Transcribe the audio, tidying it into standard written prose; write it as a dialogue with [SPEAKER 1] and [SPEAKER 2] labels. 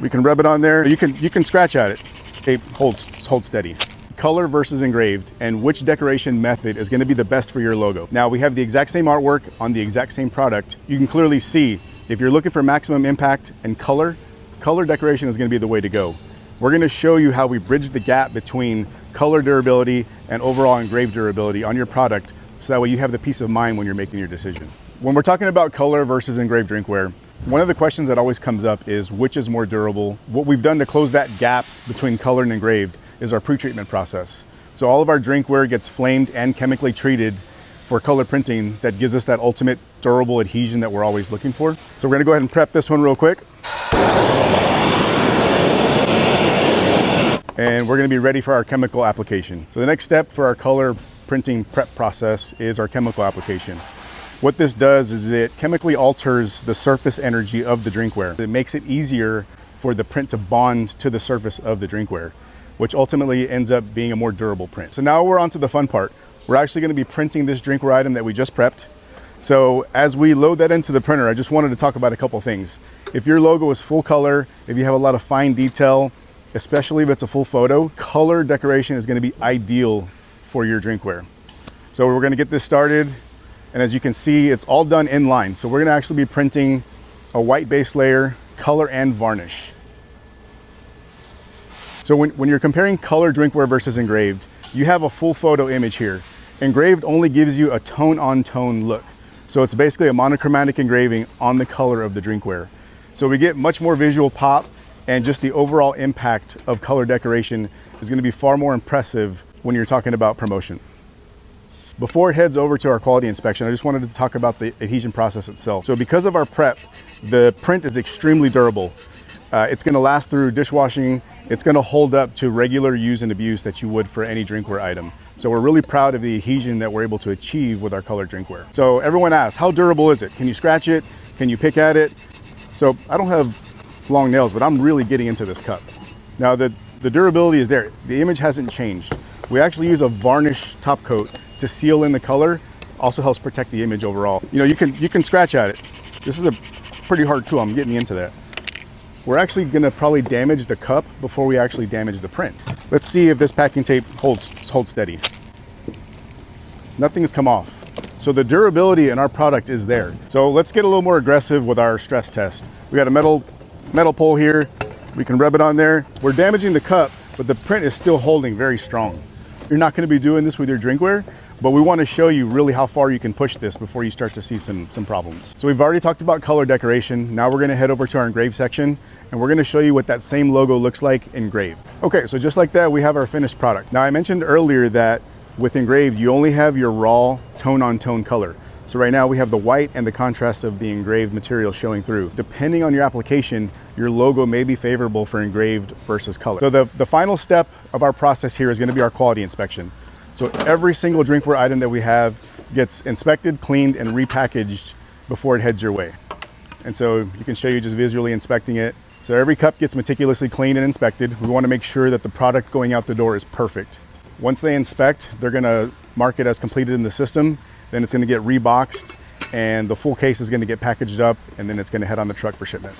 [SPEAKER 1] We can rub it on there. You can scratch at it. It holds steady. Color versus engraved, and which decoration method is going to be the best for your logo. Now we have the exact same artwork on the exact same product. You can clearly see if you're looking for maximum impact and color decoration is going to be the way to go. We're going to show you how we bridge the gap between color durability and overall engraved durability on your product, so that way you have the peace of mind when you're making your decision. When we're talking about color versus engraved drinkware, one of the questions that always comes up is which is more durable. What we've done to close that gap between color and engraved is our pre-treatment process. So all of our drinkware gets flamed and chemically treated for color printing that gives us that ultimate durable adhesion that we're always looking for. So we're gonna go ahead and prep this one real quick. And we're gonna be ready for our chemical application. So the next step for our color printing prep process is our chemical application. What this does is it chemically alters the surface energy of the drinkware. It makes it easier for the print to bond to the surface of the drinkware, which ultimately ends up being a more durable print. So now we're on to the fun part. We're actually gonna be printing this drinkware item that we just prepped. So as we load that into the printer, I just wanted to talk about a couple things. If your logo is full color, if you have a lot of fine detail, especially if it's a full photo, color decoration is gonna be ideal for your drinkware. So we're gonna get this started. And as you can see, it's all done in line. So we're gonna actually be printing a white base layer, color and varnish. So when you're comparing color drinkware versus engraved, you have a full photo image here. Engraved only gives you a tone-on-tone look. So it's basically a monochromatic engraving on the color of the drinkware. So we get much more visual pop, and just the overall impact of color decoration is gonna be far more impressive when you're talking about promotion. Before it heads over to our quality inspection, I just wanted to talk about the adhesion process itself. So because of our prep, the print is extremely durable. It's gonna last through dishwashing. It's gonna hold up to regular use and abuse that you would for any drinkware item. So we're really proud of the adhesion that we're able to achieve with our color drinkware. So everyone asks, how durable is it? Can you scratch it? Can you pick at it? So I don't have long nails, but I'm really getting into this cup. Now the durability is there. The image hasn't changed. We actually use a varnish top coat to seal in the color. Also helps protect the image overall. You know, you can scratch at it. This is a pretty hard tool. I'm getting into that. We're actually gonna probably damage the cup before we actually damage the print. Let's see if this packing tape holds steady. Nothing has come off. So the durability in our product is there. So let's get a little more aggressive with our stress test. We got a metal pole here. We can rub it on there. We're damaging the cup, but the print is still holding very strong. You're not gonna be doing this with your drinkware, but we want to show you really how far you can push this before you start to see some problems. So we've already talked about color decoration. Now we're going to head over to our engraved section, and we're going to show you what that same logo looks like engraved. Okay, so just like that, we have our finished product. Now I mentioned earlier that with engraved, you only have your raw tone-on-tone color. So right now we have the white and the contrast of the engraved material showing through. Depending on your application, your logo may be favorable for engraved versus color. So the final step of our process here is going to be our quality inspection. So every single drinkware item that we have gets inspected, cleaned, and repackaged before it heads your way. And so you can show you just visually inspecting it. So every cup gets meticulously cleaned and inspected. We want to make sure that the product going out the door is perfect. Once they inspect, they're going to mark it as completed in the system. Then it's going to get reboxed, and the full case is going to get packaged up, and then it's going to head on the truck for shipment.